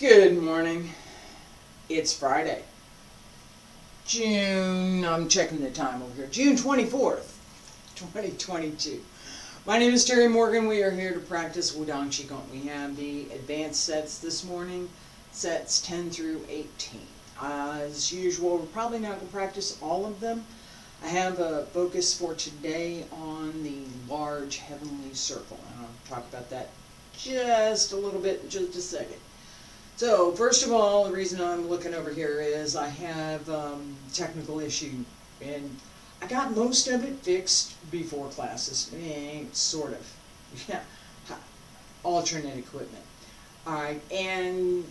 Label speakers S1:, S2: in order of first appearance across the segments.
S1: Good morning. It's Friday. I'm checking the time over here. June 24th, 2022. My name is Terry Morgan. We are here to practice Wudang Qigong. We have the advanced sets this morning, sets 10 through 18. As usual, we're probably not going to practice all of them. I have a focus for today on the large heavenly circle. And I'll talk about that just a little bit in just a second. So, first of all, the reason I'm looking over here is I have technical issue, and I got most of it fixed before classes. Sort of. Yeah. Alternate equipment. Alright, and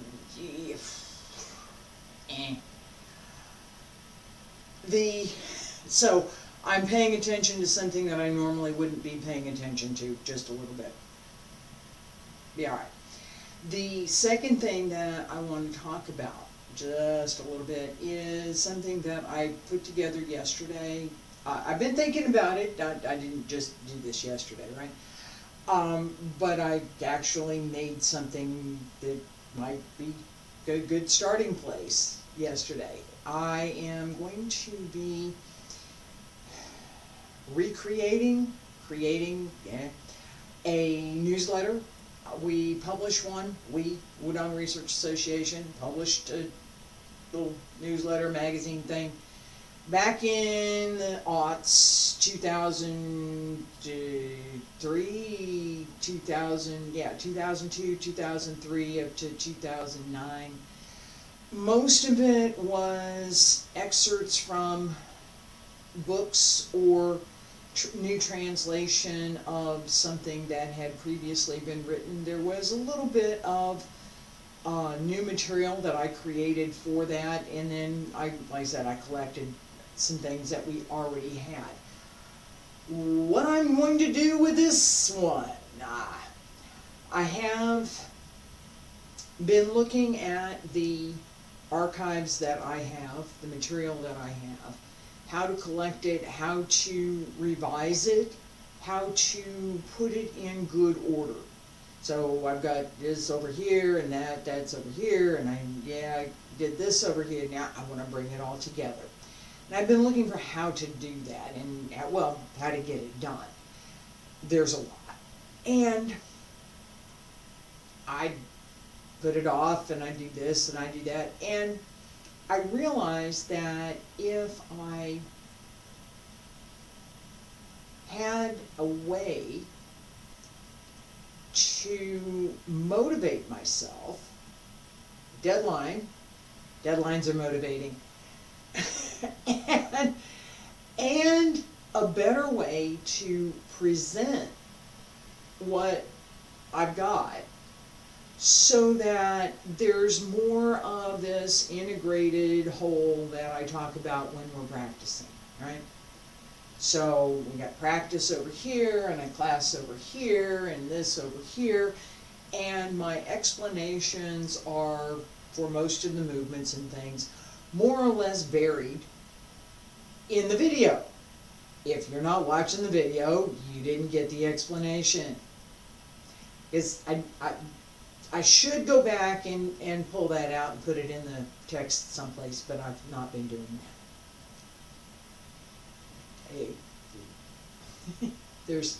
S1: so I'm paying attention to something that I normally wouldn't be paying attention to, just a little bit. Be alright. The second thing that I want to talk about just a little bit is something that I put together yesterday. I've been thinking about it. I didn't just do this yesterday, right? But I actually made something that might be a good starting place yesterday. I am going to be creating a newsletter. We published one. Wudang Research Association, published a little newsletter magazine thing back in the aughts, 2003, 2002, 2003 up to 2009. Most of it was excerpts from books or new translation of something that had previously been written. There was a little bit of new material that I created for that, and then like I said, I collected some things that we already had. What I'm going to do with this one, I have been looking at the archives that I have, the material that I have, how to collect it, how to revise it, how to put it in good order. So I've got this over here and that's over here, and I did this over here. Now I want to bring it all together. And I've been looking for how to do that and, well, how to get it done. There's a lot. And I put it off, and I do this and I do that. And I realized that if I had a way to motivate myself, deadlines are motivating, and a better way to present what I've got, so that there's more of this integrated whole that I talk about when we're practicing, right? So we got practice over here, and a class over here, and this over here, and my explanations are, for most of the movements and things, more or less varied in the video. If you're not watching the video, you didn't get the explanation. Because I should go back and pull that out and put it in the text someplace, but I've not been doing that. There's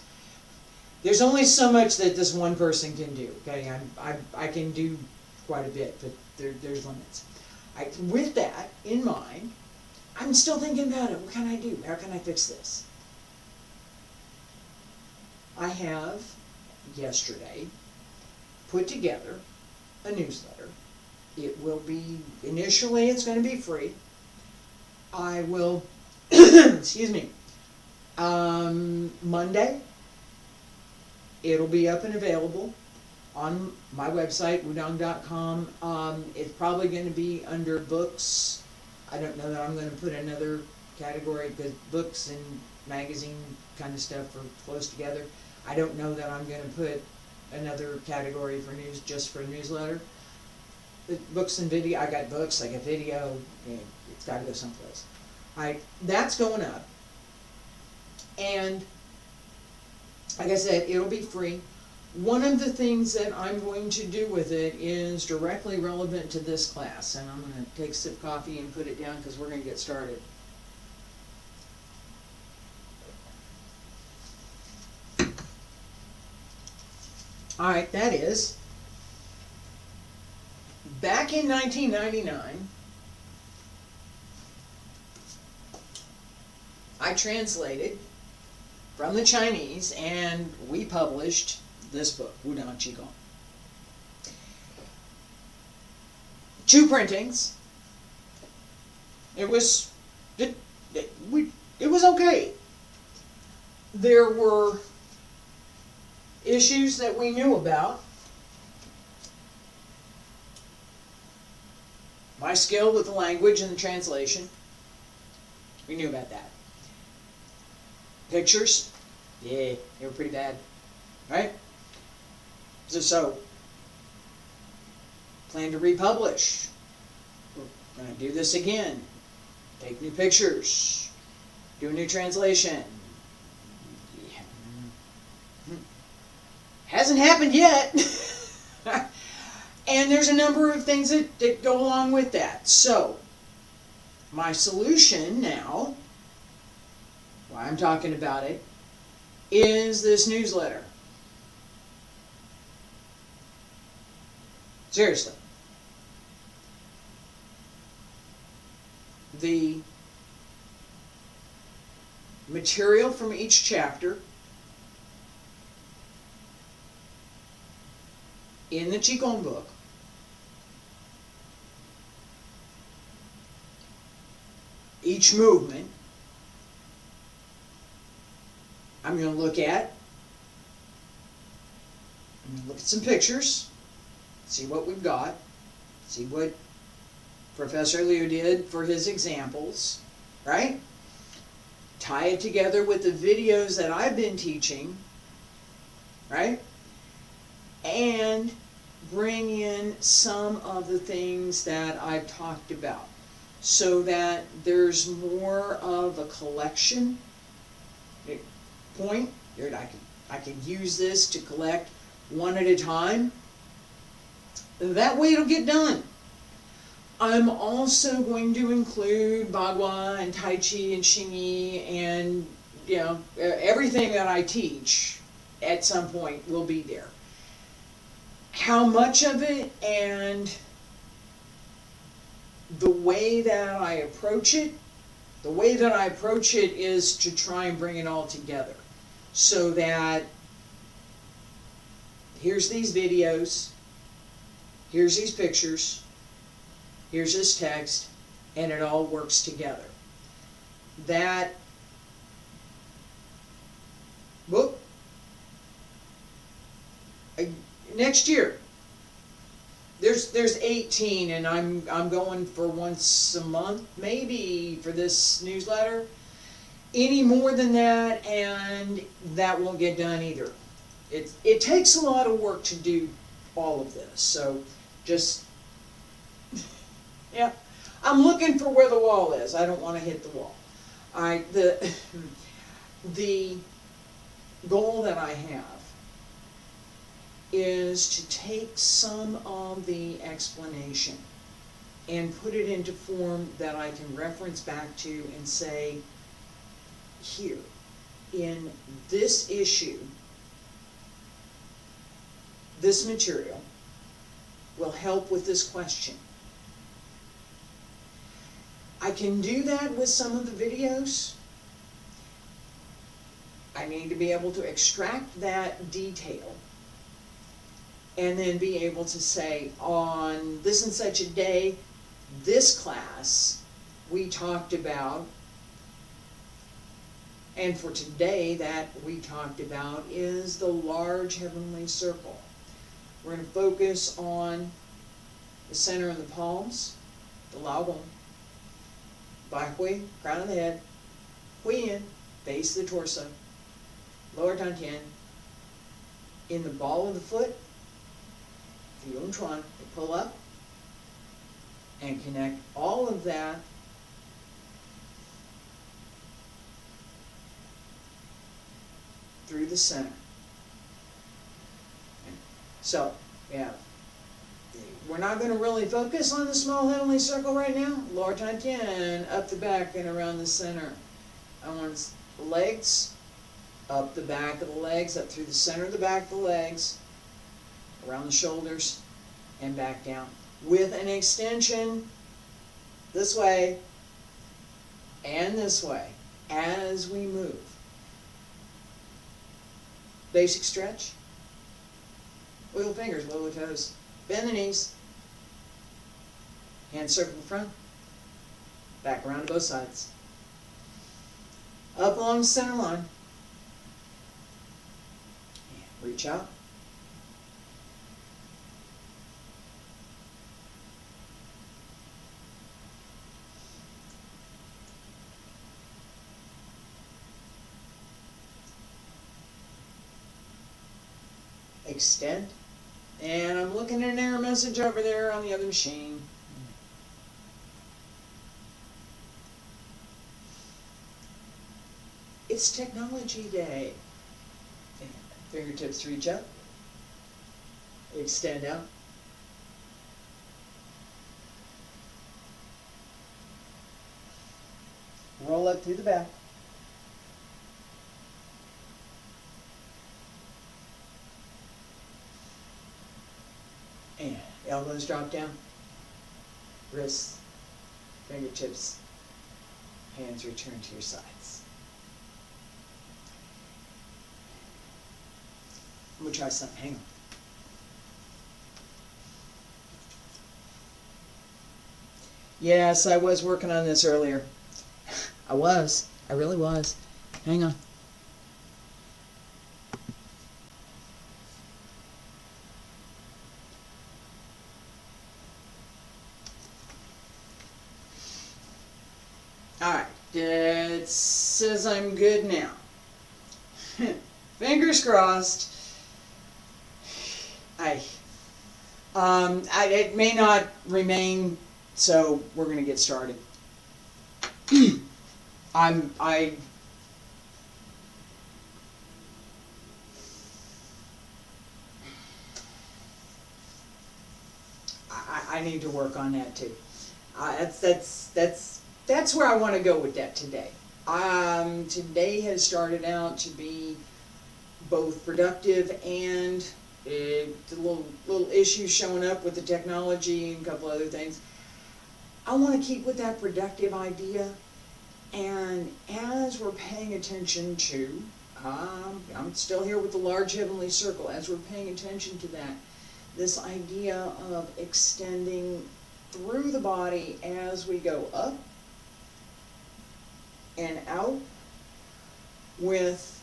S1: only so much that this one person can do. Okay, I can do quite a bit, but there's limits. With that in mind, I'm still thinking about it. What can I do? How can I fix this? I have yesterday put together a newsletter. It will be, initially it's going to be free. I will, excuse me, Monday, it'll be up and available on my website, wudang.com. It's probably going to be under books. I don't know that I'm going to put another category, because books and magazine kind of stuff are close together. I don't know that I'm going to put another category for news, just for newsletter. The books and video, I got books, I got video, and it's got to go someplace. That's going up. And like I said, it'll be free. one of the things that I'm going to do with it is directly relevant to this class, and I'm going to take a sip of coffee and put it down because we're going to get started. Alright, that is, back in 1999, I translated from the Chinese and we published this book, Wudang Qigong. 2 printings. It was okay. There were issues that we knew about. My skill with the language and the translation, we knew about that. Pictures, yeah, they were pretty bad, right? So plan to republish. We're going to do this again. Take new pictures. Do a new translation. Hasn't happened yet. And there's a number of things that go along with that. So, my solution now, why I'm talking about it, is this newsletter. Seriously. The material from each chapter in the Qigong book each movement I'm going to look at. I'm going to look at some pictures, see what we've got, see what Professor Liu did for his examples, right? Tie it together with the videos that I've been teaching, right? And bring in some of the things that I've talked about so that there's more of a collection point. I can use this to collect one at a time. That way it'll get done. I'm also going to include Bagua and Tai Chi and Xingyi and, you know, everything that I teach at some point will be there. How much of it and the way that I approach it, is to try and bring it all together so that here's these videos, here's these pictures, here's this text, and it all works together. That book, next year, there's 18, and I'm going for once a month, maybe, for this newsletter. Any more than that, and that won't get done either. It takes a lot of work to do all of this, so just, yeah. I'm looking for where the wall is. I don't want to hit the wall. The goal that I have is to take some of the explanation and put it into form that I can reference back to and say, here, in this issue, this material will help with this question. I can do that with some of the videos. I need to be able to extract that detail and then be able to say, on this and such a day, this class, we talked about, and for today, that we talked about is the large heavenly circle. We're going to focus on the center of the palms, the Lao Gong, Bai Hui, crown of the head, Hui Yin, base of the torso, lower dantian, in the ball of the foot, the Yung Chuan, to pull up, and connect all of that through the center. So, yeah. We're not going to really focus on the small heavenly circle right now. Lower Tian, up the back and around the center. I want the legs, up the back of the legs, up through the center of the back of the legs, around the shoulders, and back down. With an extension this way and this way as we move. Basic stretch. Wiggle fingers, wiggle toes. Bend the knees. Hands circle in front. Back around to both sides. Up along the center line. And reach out. Extend. And I'm looking at an error message over there on the other machine. It's technology day. Fingertips reach up. Extend out. Roll up through the back. And elbows drop down. Wrists, fingertips, hands return to your sides. I'm going to try something. Hang on. Yes, I was working on this earlier. I really was. Hang on. Alright, it says I'm good now. Fingers crossed. It may not remain, so we're going to get started. I need to work on that too. That's where I want to go with that today. Today has started out to be both productive and the little issues showing up with the technology and a couple other things. I want to keep with that productive idea, and as we're paying attention to, I'm still here with the large heavenly circle, as we're paying attention to that, this idea of extending through the body as we go up and out with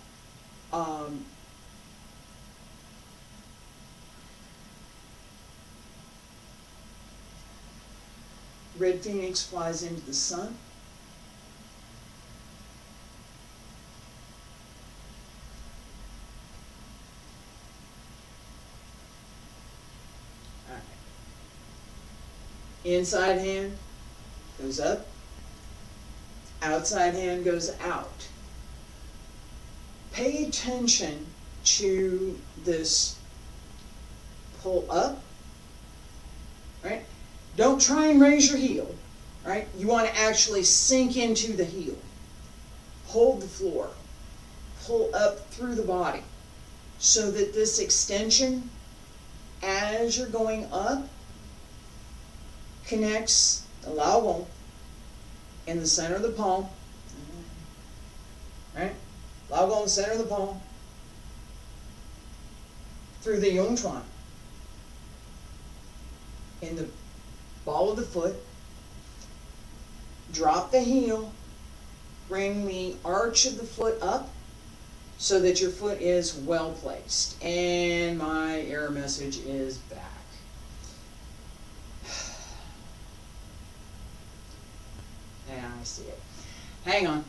S1: Red Phoenix flies into the sun. All right. Inside hand goes up. Outside hand goes out. Pay attention to this pull up, right? Don't try and raise your heel, right? You want to actually sink into the heel. Hold the floor. Pull up through the body so that this extension, as you're going up, connects the lao gong in the center of the palm, right? Lao gong in the center of the palm, through the yung chuan, in the ball of the foot, drop the heel, bring the arch of the foot up so that your foot is well placed. And my error message is back. Yeah, I see it. Hang on.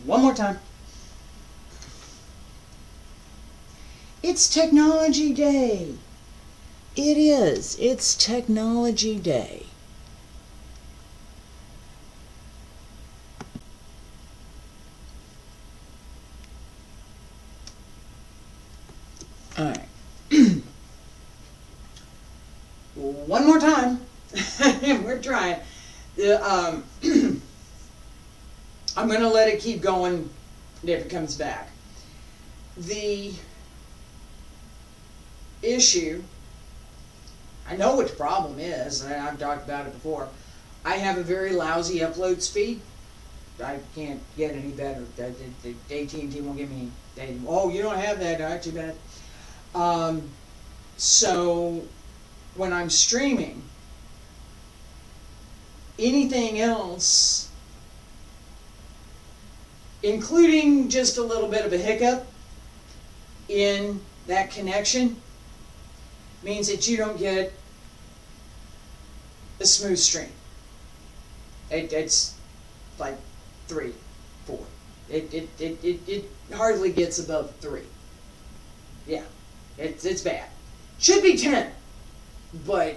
S1: One more time. It's technology day. It is. It's technology day. All right. trying. I'm going to let it keep going if it comes back. The issue, I know what the problem is, and I've talked about it before. I have a very lousy upload speed. I can't get any better. The AT&T won't give me any. Oh, you don't have that, too bad. So when I'm streaming, anything else, including just a little bit of a hiccup in that connection, means that you don't get a smooth stream. It's like 3, 4. It hardly gets above 3. Yeah, it's bad. Should be 10, but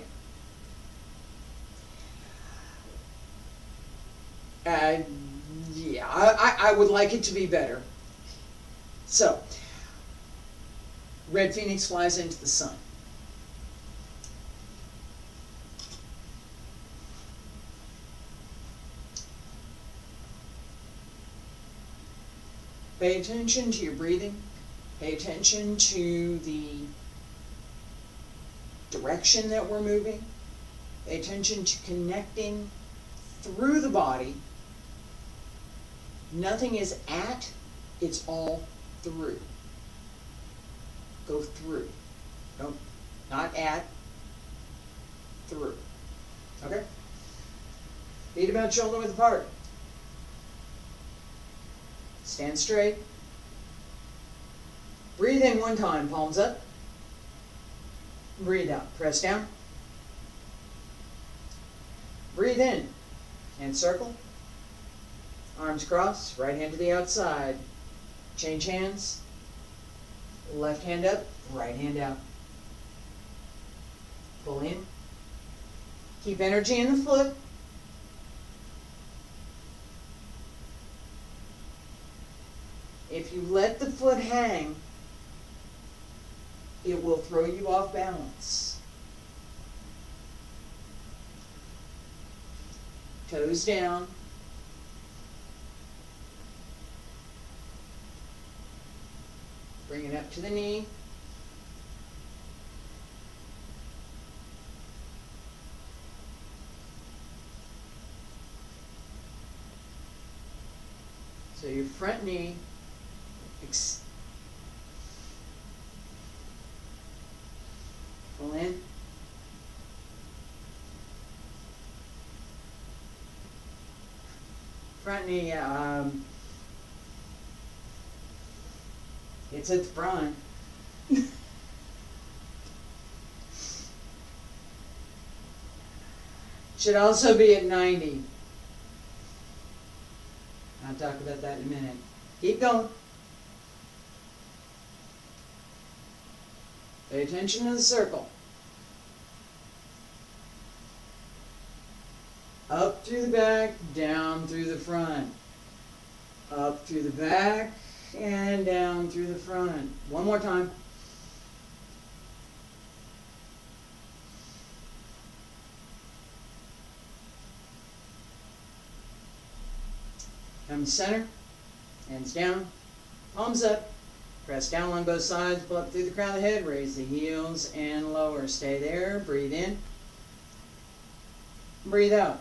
S1: yeah, I would like it to be better. So, Red Phoenix flies into the sun. Pay attention to your breathing. Pay attention to the direction that we're moving. Pay attention to connecting through the body. Nothing is at, it's all through. Go through. Don't, not at, through. Okay? Feet about shoulder width apart. Stand straight. Breathe in one time, palms up. Breathe out, press down. Breathe in, and circle. Arms crossed, right hand to the outside. Change hands. Left hand up, right hand out. Pull in. Keep energy in the foot. If you let the foot hang, it will throw you off balance. Toes down. Bring it up to the knee. So your front knee pull in. Front knee, it's at the front. Should also be at 90. I'll talk about that in a minute. Keep going. Pay attention to the circle. Up through the back, down through the front. Up through the back, and down through the front. One more time. Come to center, hands down, palms up, press down along both sides, pull up through the crown of the head, raise the heels and lower. Stay there, breathe in, breathe out.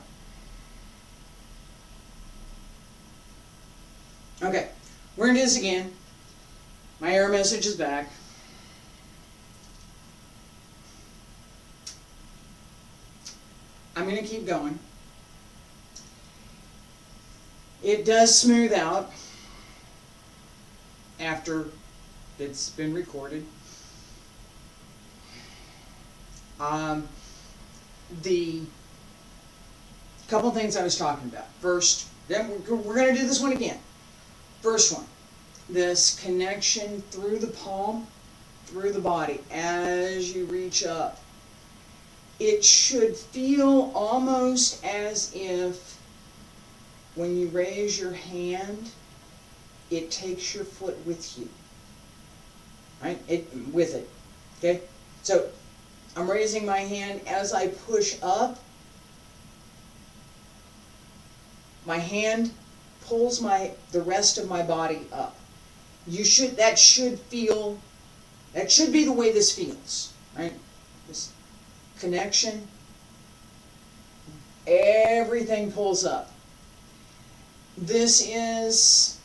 S1: Okay, we're going to do this again. My error message is back. I'm going to keep going. It does smooth out after it's been recorded. The couple things I was talking about. First, then we're going to do this one again. First one, this connection through the palm, through the body as you reach up. It should feel almost as if when you raise your hand, it takes your foot with you, right? With it, okay? So I'm raising my hand. As I push up, My hand pulls the rest of my body up. That should be the way this feels, right? This connection, everything pulls up. This is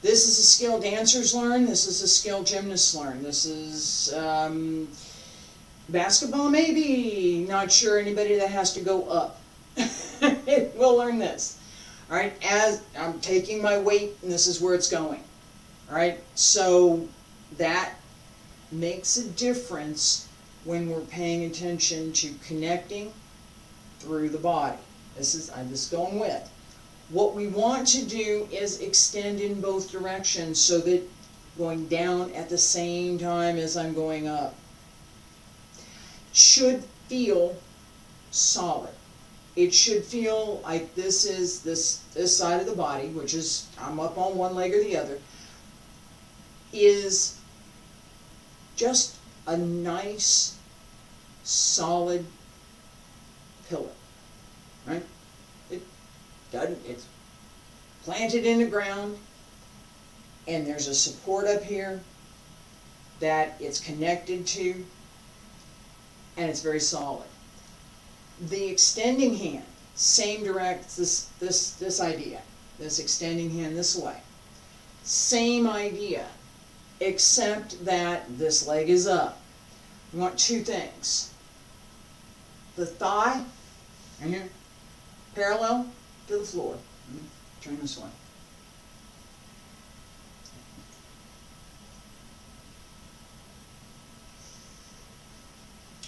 S1: a skill dancers learn. This is a skill gymnasts learn. This is basketball, maybe. Not sure anybody that has to go up will learn this. All right, as I'm taking my weight, and this is where it's going. All right, so that makes a difference when we're paying attention to connecting through the body. I'm just going with. What we want to do is extend in both directions so that going down at the same time as I'm going up should feel solid. It should feel like this is this side of the body, which is I'm up on one leg or the other, is just a nice solid pillar, right? It's planted in the ground, and there's a support up here that it's connected to, and it's very solid. The extending hand, same direct, this idea, this extending hand this way, same idea, except that this leg is up. We want two things. The thigh, right here, parallel to the floor. Let me turn this way.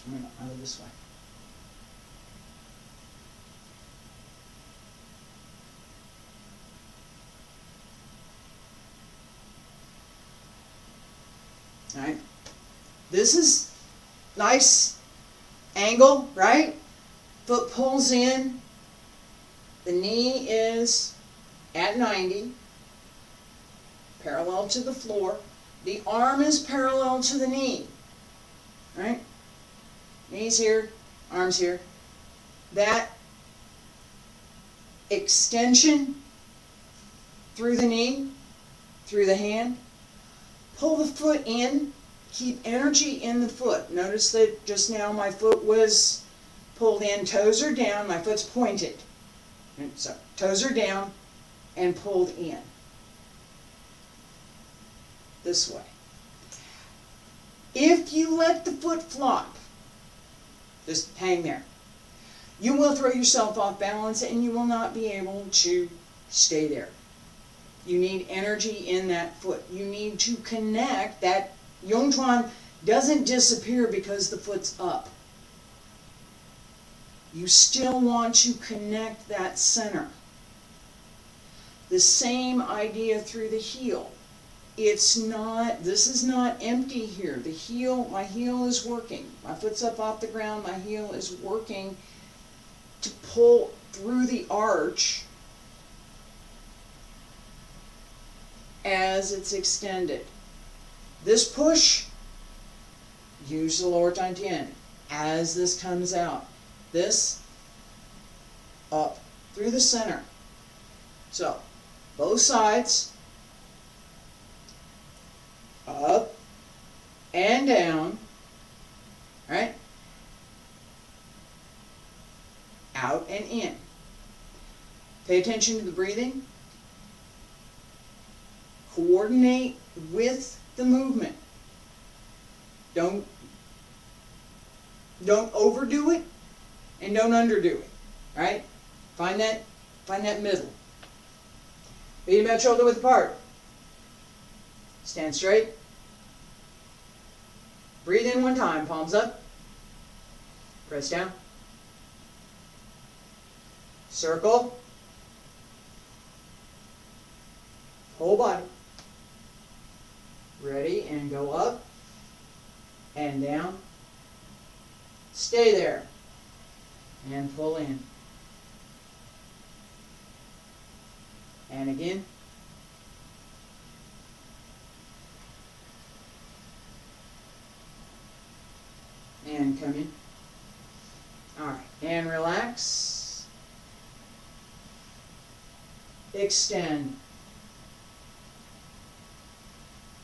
S1: I'm going to go this way. All right. This is nice angle, right? Foot pulls in. The knee is at 90, parallel to the floor. The arm is parallel to the knee, right? Knees here, arms here. That extension through the knee, through the hand. Pull the foot in, keep energy in the foot. Notice that just now my foot was pulled in, toes are down, my foot's pointed. So toes are down and pulled in. This way. If you let the foot flop, just hang there, you will throw yourself off balance and you will not be able to stay there. You need energy in that foot. You need to connect. That Yongchuan doesn't disappear because the foot's up. You still want to connect that center. The same idea through the heel. This is not empty here. My heel is working. My foot's up off the ground, my heel is working to pull through the arch as it's extended. This push, use the lower dantian as this comes out. This up through the center. So, both sides, up and down, right? Out and in. Pay attention to the breathing. Coordinate with the movement. Don't overdo it and don't underdo it. Right? Find that middle. Feet about shoulder width apart. Stand straight. Breathe in one time, palms up. Press down. Circle. Whole body. Ready, and go up and down. Stay there. And pull in. And again. And come in. All right. extend,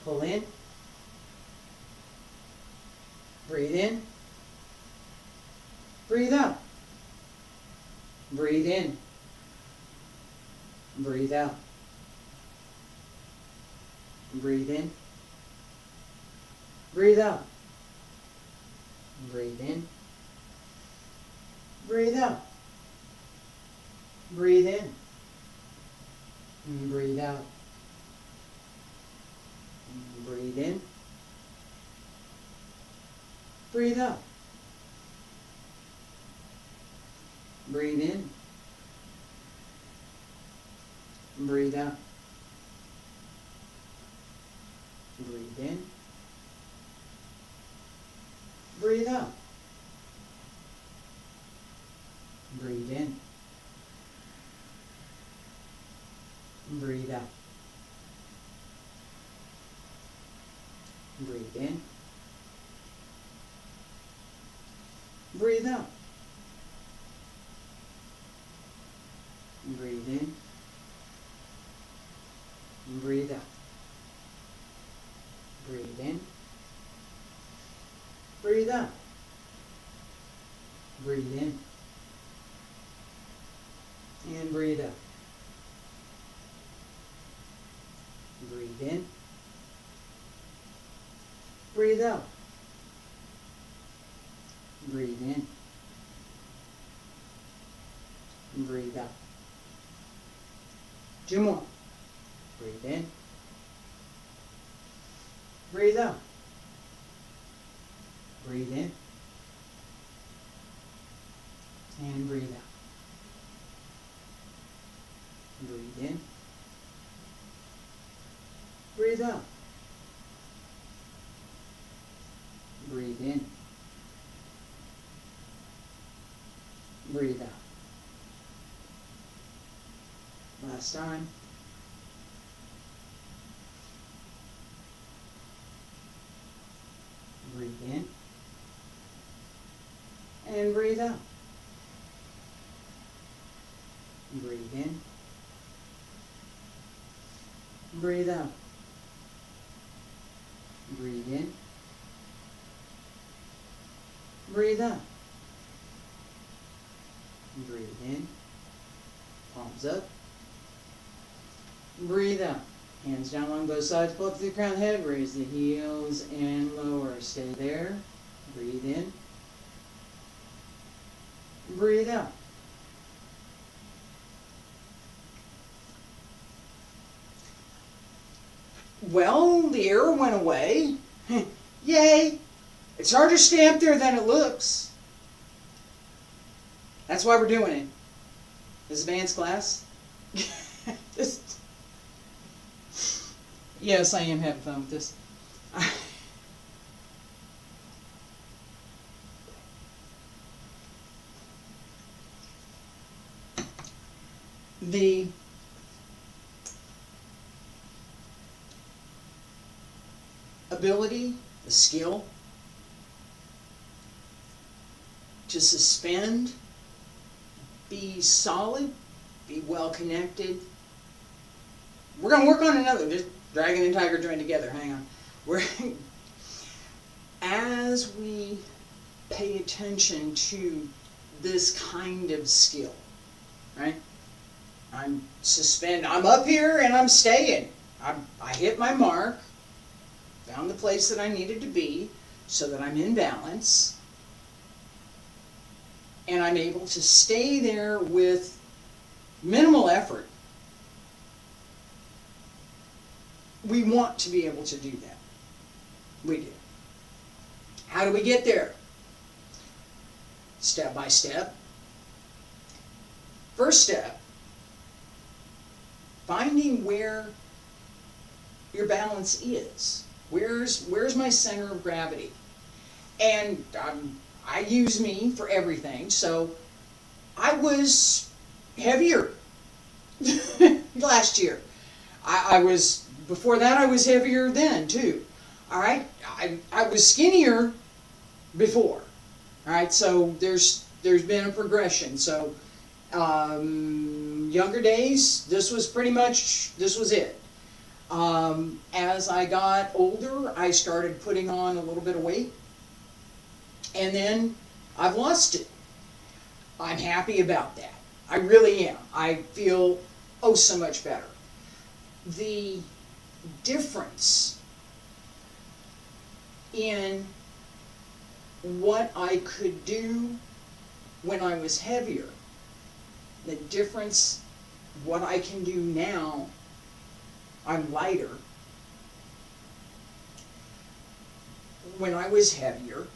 S1: pull in, breathe in, breathe out, breathe in, breathe out, breathe in, breathe out, breathe in, breathe out, breathe in, and breathe out, and breathe in, breathe out, breathe in, breathe out, breathe in, breathe out, breathe in, breathe out, breathe in, breathe out, breathe in, breathe out, breathe in, breathe out, breathe in, and breathe out, breathe in, breathe out, breathe in, breathe out. 2 more. Breathe in, breathe out, breathe in, and breathe out. Breathe in, breathe out, breathe in, breathe out. Last time. Breathe in and breathe out. Breathe in, breathe out. Breathe in, breathe out. Breathe in, palms up. Breathe out. Hands down along both sides, pull up through the crown of the head, raise the heels and lower. Stay there. Breathe in. Breathe out. Well, the error went away. Yay! It's harder to stay up there than it looks. That's why we're doing it. This advanced class. Yes, I am having fun with this. The ability, the skill to suspend, be solid, be well connected. We're going to work on another. Just dragon and tiger joined together. Hang on. As we pay attention to this kind of skill, right? I'm up here and I'm staying. I hit my mark, found the place that I needed to be so that I'm in balance, and I'm able to stay there with minimal effort. We want to be able to do that. We do. How do we get there? Step by step. First step, finding where your balance is. Where's my center of gravity? And I use me for everything, so I was heavier last year. I was, before that I was heavier then too. Alright, I was skinnier before. Alright, so there's been a progression. So younger days, this was it. As I got older, I started putting on a little bit of weight, and then I've lost it. I'm happy about that. I really am. I feel, oh, so much better. The difference in what I could do when I was heavier, the difference, what I can do now, I'm lighter. When I was heavier,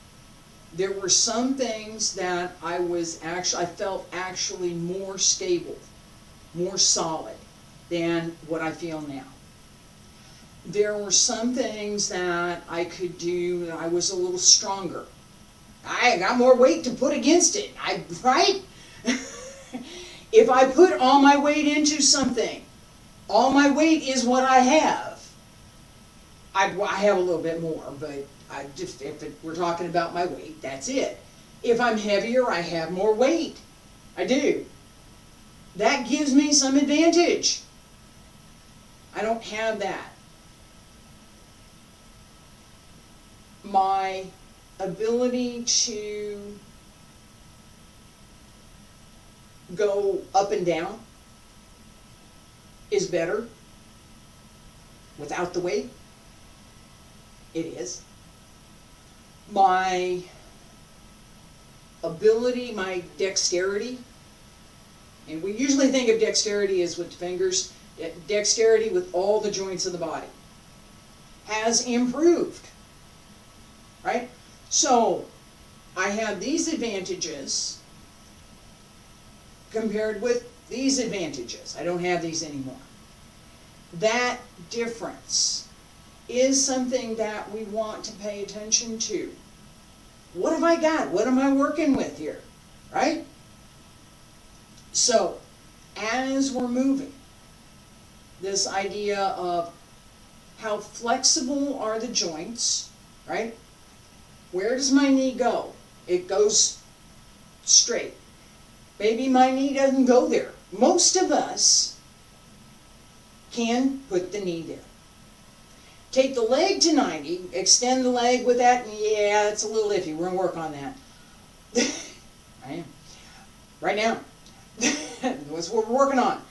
S1: there were some things that I felt actually more stable, more solid than what I feel now. There were some things that I could do that I was a little stronger. I got more weight to put against it, right? If I put all my weight into something, all my weight is what I have. I have a little bit more, but we're talking about my weight, that's it. If I'm heavier, I have more weight. I do. That gives me some advantage. I don't have that. My ability to go up and down is better without the weight. It is. My ability, my dexterity, and we usually think of dexterity as with the fingers, dexterity with all the joints of the body has improved, right? So I have these advantages compared with these advantages. I don't have these anymore. That difference is something that we want to pay attention to. What have I got? What am I working with here? Right? So, as we're moving, this idea of how flexible are the joints, right? Where does my knee go? It goes straight. Maybe my knee doesn't go there. Most of us can put the knee there. Take the leg to 90, extend the leg with that, and yeah, it's a little iffy. We're going to work on that. I am. Right now. That's what we're working on.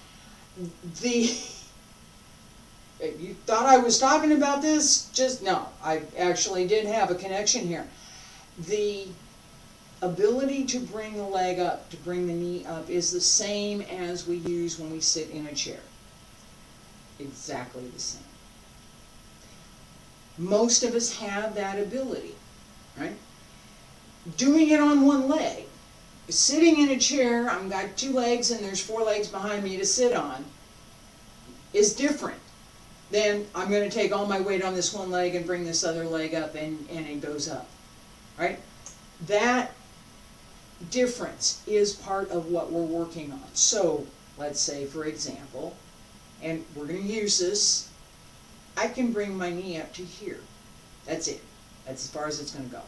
S1: You thought I was talking about this? Just no. I actually did have a connection here. The ability to bring the leg up, to bring the knee up, is the same as we use when we sit in a chair. Exactly the same. Most of us have that ability, right? Doing it on one leg, sitting in a chair, I've got two legs and there's four legs behind me to sit on, is different than I'm going to take all my weight on this one leg and bring this other leg up and it goes up, right? That difference is part of what we're working on. So, let's say, for example, and we're going to use this, I can bring my knee up to here. That's it. That's as far as it's going to go.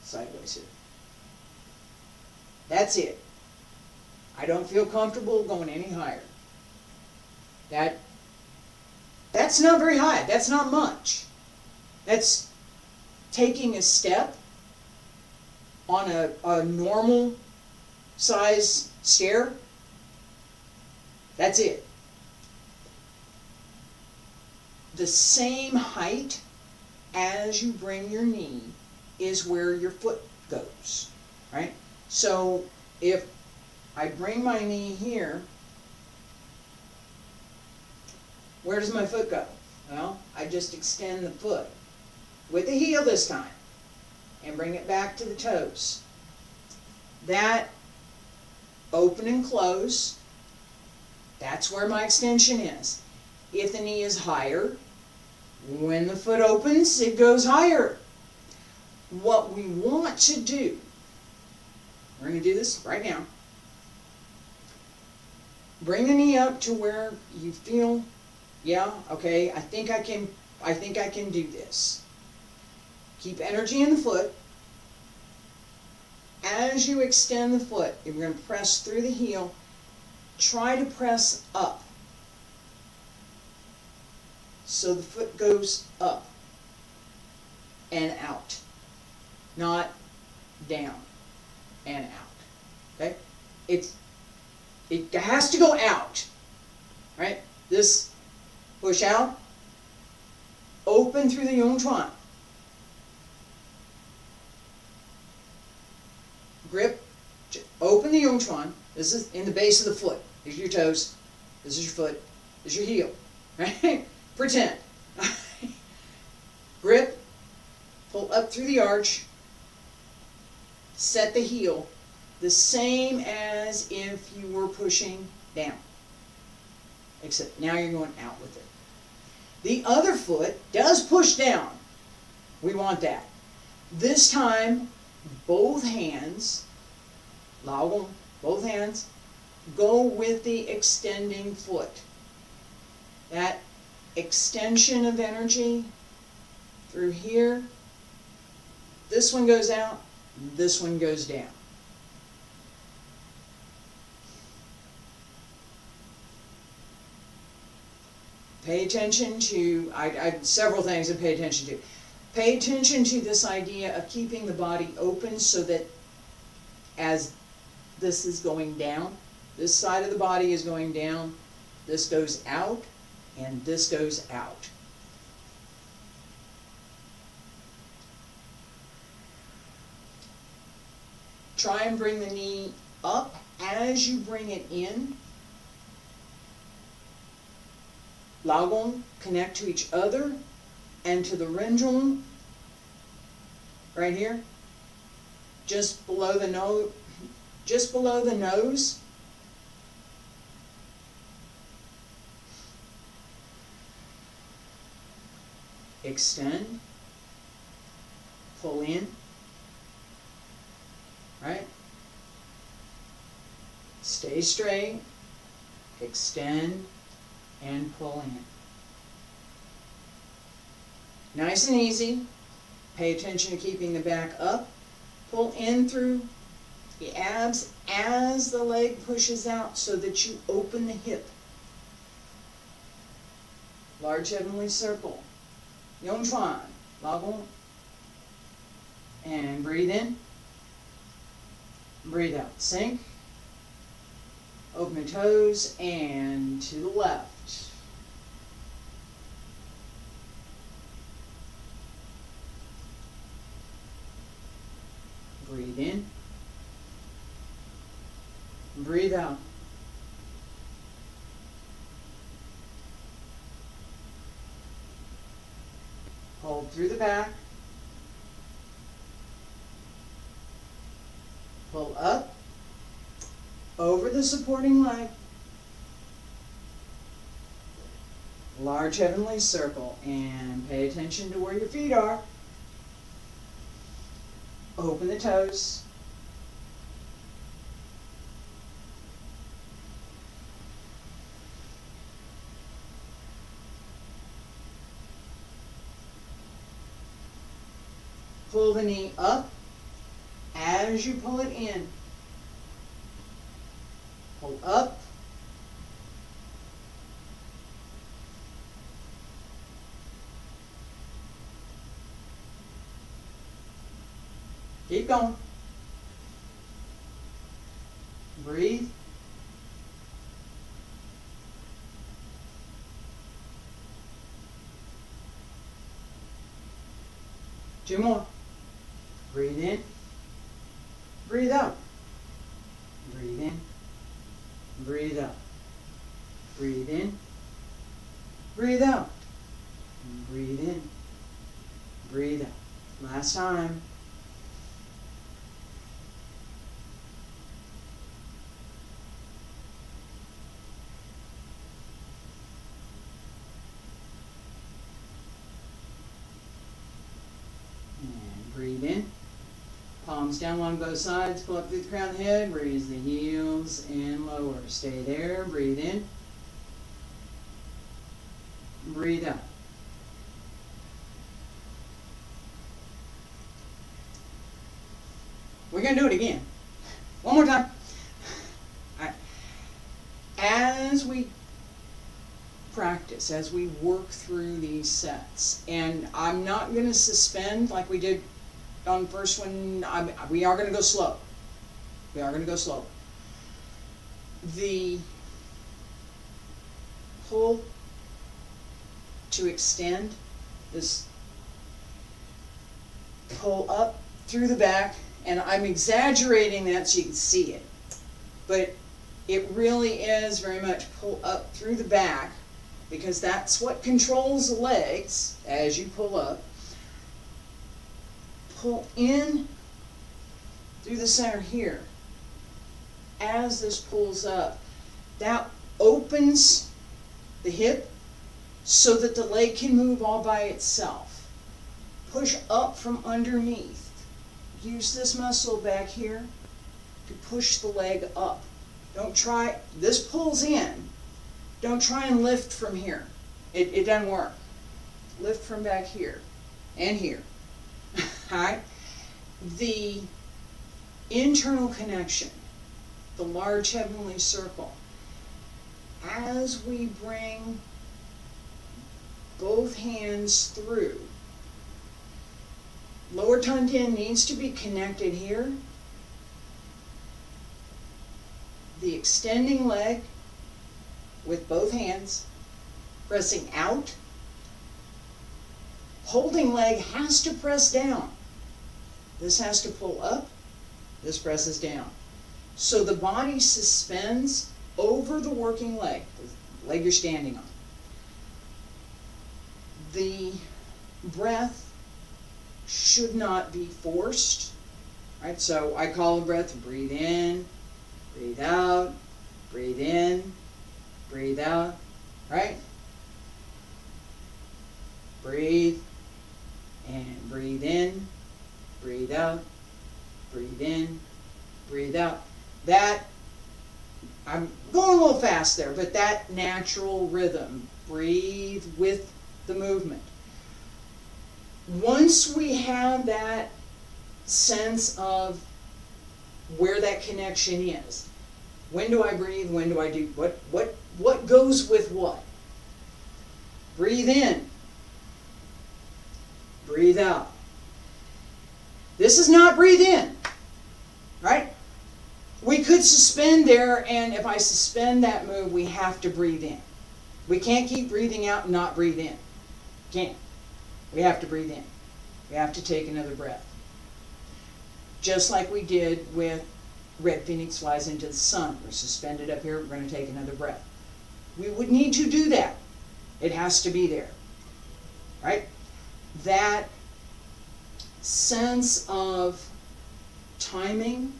S1: Sideways here. That's it. I don't feel comfortable going any higher. That's not very high. That's not much. That's taking a step on a normal size stair. That's it. The same height as you bring your knee is where your foot goes, right? So if I bring my knee here, where does my foot go? Well, I just extend the foot with the heel this time and bring it back to the toes. That open and close, that's where my extension is. If the knee is higher, when the foot opens, it goes higher. What we want to do, we're going to do this right now. Bring the knee up to where you feel, yeah, okay, I think I can do this. Keep energy in the foot. as you extend the foot, you're going to press through the heel. Try to press up. So the foot goes up and out, not down and out. Okay? It has to go out. Right? This push out, open through the Yongchuan. Grip, open the Yongchuan. This is in the base of the foot. These are your toes. This is your foot. This is your heel. Right? Pretend. Grip, pull up through the arch, set the heel the same as if you were pushing down. Except now you're going out with it. The other foot does push down. We want that. This time, both hands, lao, both hands, go with the extending foot. That extension of energy through here, this one goes out, this one goes down. Pay attention to, several things to pay attention to. Pay attention to this idea of keeping the body open so that as this is going down, this side of the body is going down, this goes out, and this goes out. Try and bring the knee up as you bring it in. Laogong connect to each other and to the Renjong right here, just below the nose, extend, pull in, right? Stay straight, extend, and pull in. Nice and easy. Pay attention to keeping the back up. Pull in through the abs as the leg pushes out so that you open the hip. Large heavenly circle. Yongchuan, Laogong. And breathe in. Breathe out. Sink. Open your toes and to the left. Breathe in. Breathe out. Hold through the back. Pull up over the supporting leg. Large heavenly circle, and pay attention to where your feet are. Open the toes. Pull the knee up as you pull it in. Pull up. Keep going. Breathe. Two more. Breathe in. Breathe out. Breathe in. Breathe out. Breathe in. Breathe out. Breathe in. Breathe out. Last time. Breathe in. Palms down along both sides. Pull up through the crown of the head. Raise the heels and lower. Stay there. Breathe in. Breathe out. we're going to do it again. One more time. All right. As we practice, as we work through these sets, and I'm not going to suspend like we did on the first one. We are going to go slow. We are going to go slow. The pull to extend, this pull up through the back, and I'm exaggerating that so you can see it, but it really is very much pull up through the back, because that's what controls the legs as you pull up. Pull in through the center here. As this pulls up, that opens the hip so that the leg can move all by itself. Push up from underneath. Use this muscle back here to push the leg up. Don't try, this pulls in. Don't try and lift from here. It doesn't work. Lift from back here and here. Alright? The internal connection, the large heavenly circle, as we bring both hands through, lower tongue-in needs to be connected here. The extending leg with both hands, pressing out. Holding leg has to press down. This has to pull up, this presses down. So the body suspends over the working leg, the leg you're standing on. The breath should not be forced. Right? So I call the breath, breathe in, breathe out, breathe in, breathe out, right? Breathe and breathe in, breathe out, breathe in, breathe out. That, I'm going a little fast there, but that natural rhythm, breathe with the movement. Once we have that sense of where that connection is, when do I breathe, when do I do, what goes with what? Breathe in, breathe out. This is not breathe in, right? We could suspend there, and if I suspend that move, we have to breathe in. We can't keep breathing out and not breathe in. Can't. We have to breathe in. We have to take another breath. Just like we did with Red Phoenix Flies into the Sun. We're suspended up here, we're going to take another breath. We would need to do that. It has to be there. Right? That sense of timing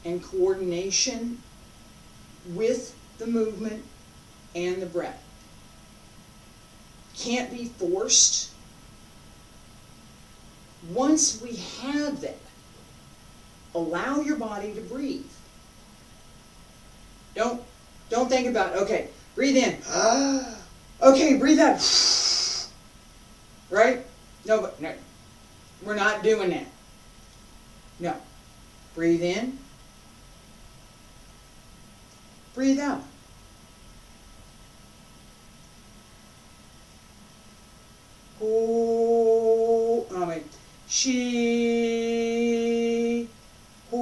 S1: and coordination with the movement and the breath can't be forced. Once we have that, allow your body to breathe. Don't think about, okay, breathe in. Okay, breathe out. Right? No, we're not doing that. No. Breathe in. Breathe out. Oh, wait. She, ho,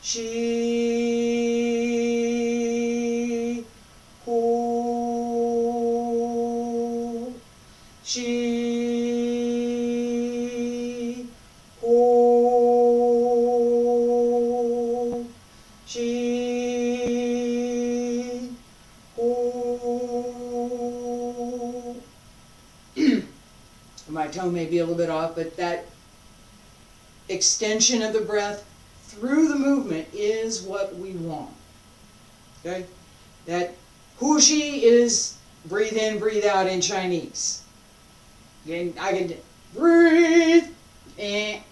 S1: she, ho, she, ho, she, ho. My tone may be a little bit off, but that extension of the breath through the movement is what we want. Okay? That hu shi is breathe in, breathe out in Chinese. Again, I can breathe, and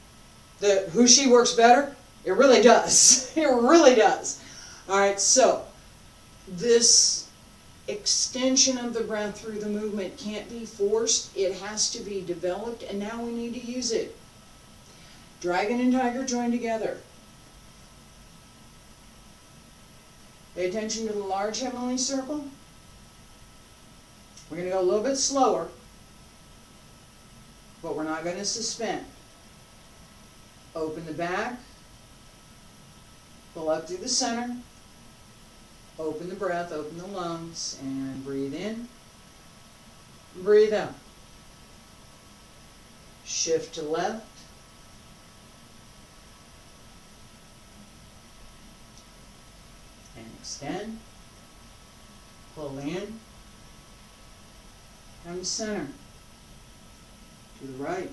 S1: the hu shi works better. It really does. It really does. All right, so this extension of the breath through the movement can't be forced. It has to be developed, and now we need to use it. Dragon and tiger join together. Pay attention to the large heavenly circle. We're going to go a little bit slower, but we're not going to suspend. Open the back. Pull up through the center. Open the breath, open the lungs, and breathe in. Breathe out. Shift to left. And extend. Pull in. Come center. To the right.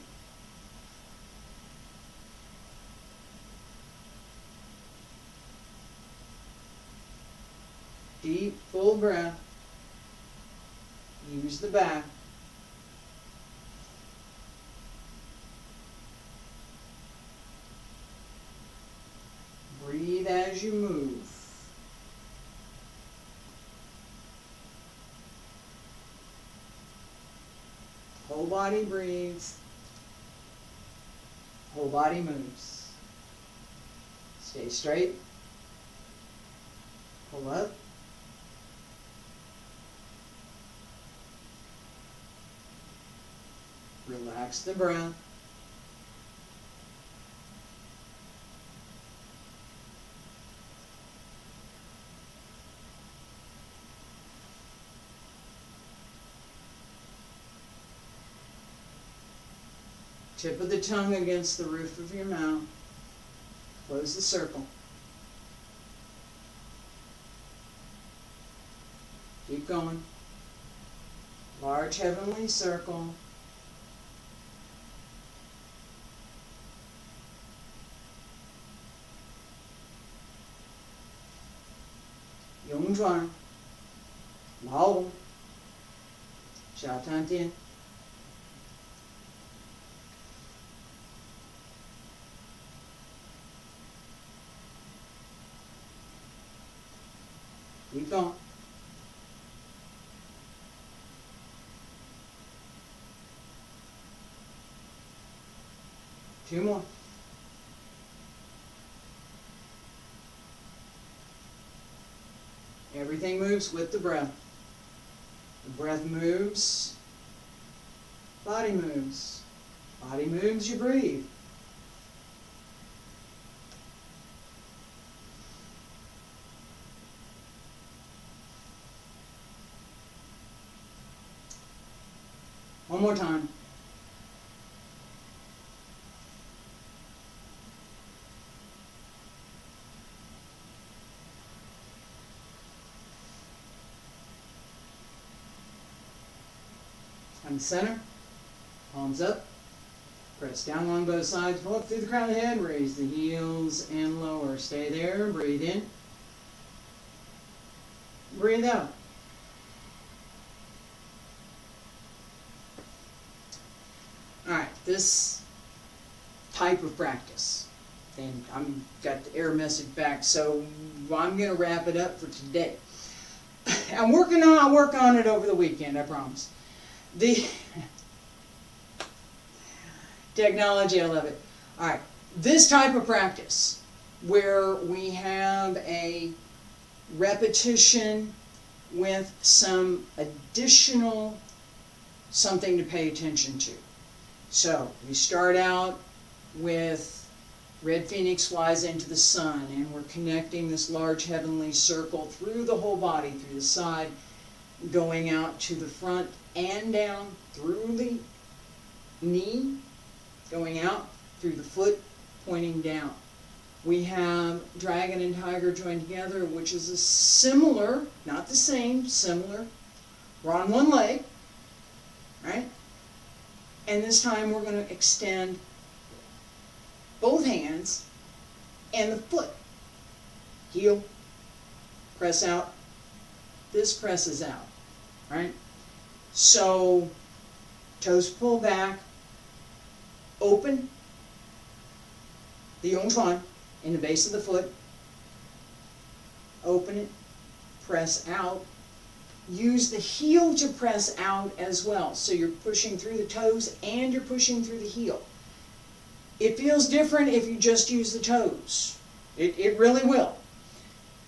S1: Deep, full breath. Use the back. Breathe as you move. Whole body breathes. Whole body moves. Stay straight. Pull up. Relax the breath. Tip of the tongue against the roof of your mouth. Close the circle. Keep going. Large heavenly circle. Yong Zhuan, Lao, Xia Tan Tian. Keep going. Two more. Everything moves with the breath. The breath moves, body moves. Body moves, you breathe. One more time. Come center, palms up, press down along both sides, pull up through the crown of the head, raise the heels and lower. Stay there, breathe in, breathe out. Alright, this type of practice, and I'm got the error message back, so I'm going to wrap it up for today. I'll work on it over the weekend, I promise. The technology, I love it. Alright, this type of practice where we have a repetition with some additional something to pay attention to. So, we start out with red phoenix flies into the sun, and we're connecting this large heavenly circle through the whole body, through the side, going out to the front and down through the knee, going out through the foot, pointing down. We have dragon and tiger joined together, which is a similar, not the same, similar. We're on one leg, right? And this time we're going to extend both hands and the foot. Heel, press out. This presses out, right? So, toes pull back, open the Yongchuan in the base of the foot, open it, press out, use the heel to press out as well. So you're pushing through the toes and you're pushing through the heel. It feels different if you just use the toes. It really will.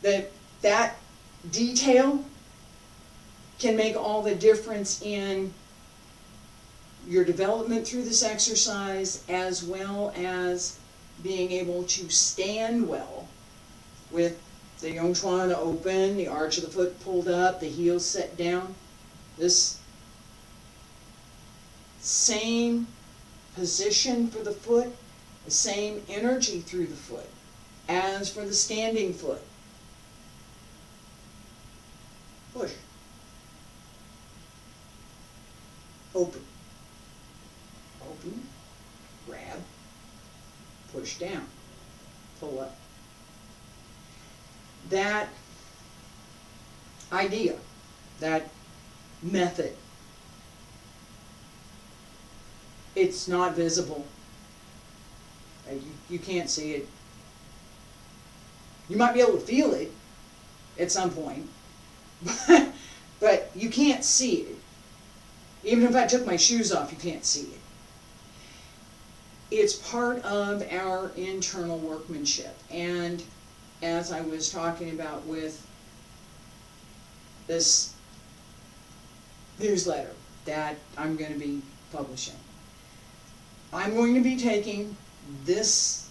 S1: That detail can make all the difference in your development through this exercise, as well as being able to stand well with the Yongchuan open, the arch of the foot pulled up, the heels set down. This same position for the foot, the same energy through the foot as for the standing foot. Push. Open. Open. Grab. Push down. Pull up. That idea, that method, it's not visible. You can't see it. You might be able to feel it at some point, but you can't see it. Even if I took my shoes off, you can't see it. It's part of our internal workmanship. And as I was talking about with this newsletter that I'm going to be publishing, I'm going to be taking this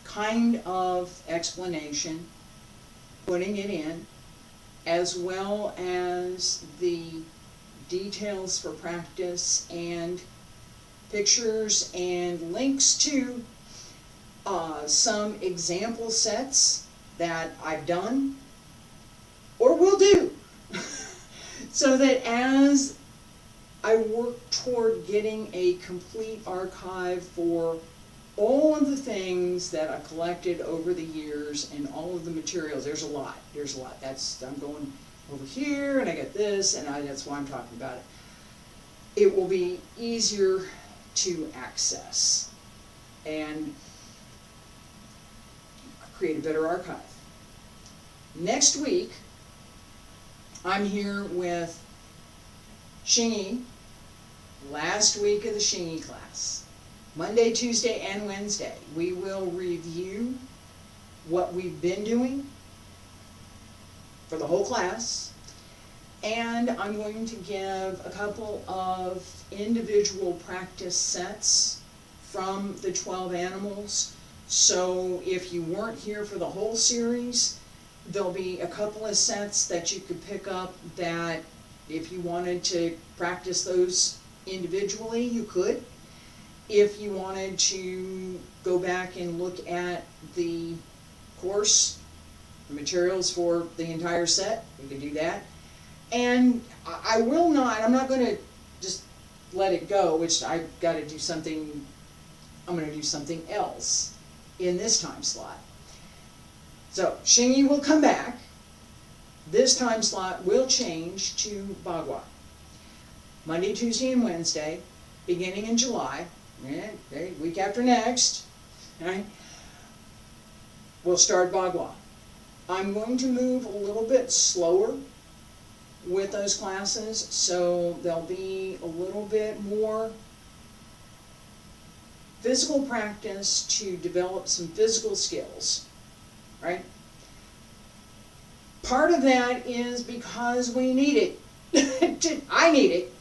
S1: kind of explanation, putting it in, as well as the details for practice and pictures and links to some example sets that I've done or will do, so that as I work toward getting a complete archive for all of the things that I've collected over the years and all of the materials, there's a lot. I'm going over here and I got this, and that's why I'm talking about it. It will be easier to access and create a better archive. Next week, I'm here with Xingyi, last week of the Xingyi class. Monday, Tuesday, and Wednesday, we will review what we've been doing for the whole class, and I'm going to give a couple of individual practice sets from the 12 animals. So if you weren't here for the whole series, there'll be a couple of sets that you could pick up that if you wanted to practice those individually, you could. If you wanted to go back and look at the course, the materials for the entire set, you can do that. And I'm not going to just let it go, which I've got to do something, I'm going to do something else in this time slot. So Xingyi will come back. This time slot will change to Bagua. Monday, Tuesday, and Wednesday, beginning in July, week after next, right? We'll start Bagua. I'm going to move a little bit slower with those classes, so there'll be a little bit more physical practice to develop some physical skills, right? Part of that is because we need it. I need it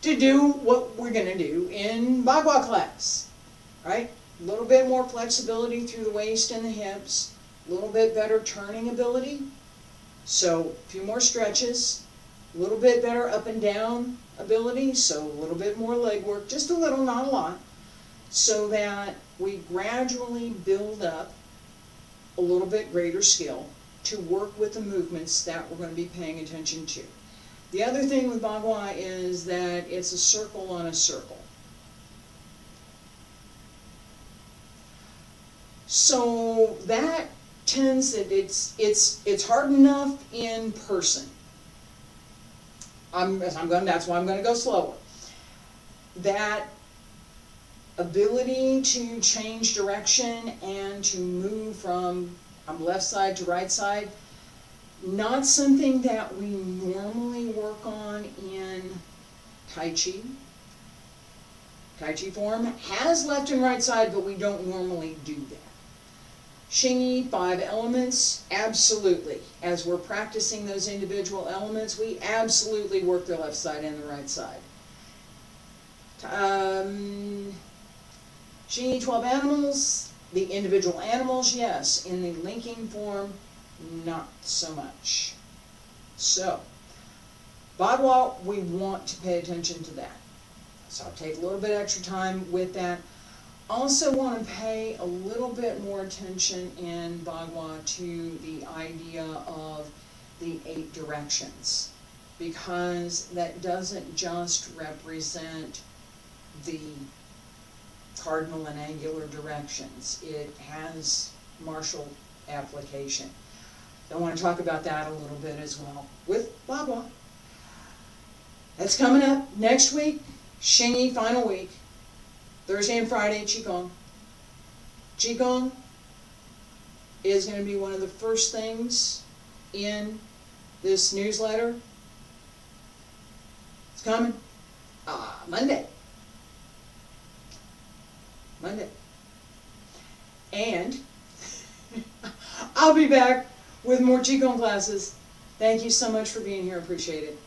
S1: to do what we're going to do in Bagua class, right? A little bit more flexibility through the waist and the hips, a little bit better turning ability, so a few more stretches, a little bit better up and down ability, so a little bit more leg work, just a little, not a lot, so that we gradually build up a little bit greater skill to work with the movements that we're going to be paying attention to. The other thing with Bagua is that it's a circle on a circle. So that tends that it's hard enough in person. That's why I'm going to go slower. That ability to change direction and to move from left side to right side, Not something that we normally work on in Tai Chi. Tai Chi form has left and right side, but we don't normally do that. Xingyi, 5 elements, absolutely. As we're practicing those individual elements, we absolutely work the left side and the right side. Xingyi, 12 animals, the individual animals, yes. In the linking form, not so much. So, Bagua, we want to pay attention to that. So I'll take a little bit extra time with that. Also want to pay a little bit more attention in Bagua to the idea of the 8 directions, because that doesn't just represent the cardinal and angular directions. It has martial application. I want to talk about that a little bit as well with Bagua. That's coming up next week. Xingyi, final week. Thursday and Friday, Qigong. Qigong is going to be one of the first things in this newsletter. It's coming. Monday. And I'll be back with more Qigong classes. Thank you so much for being here. Appreciate it.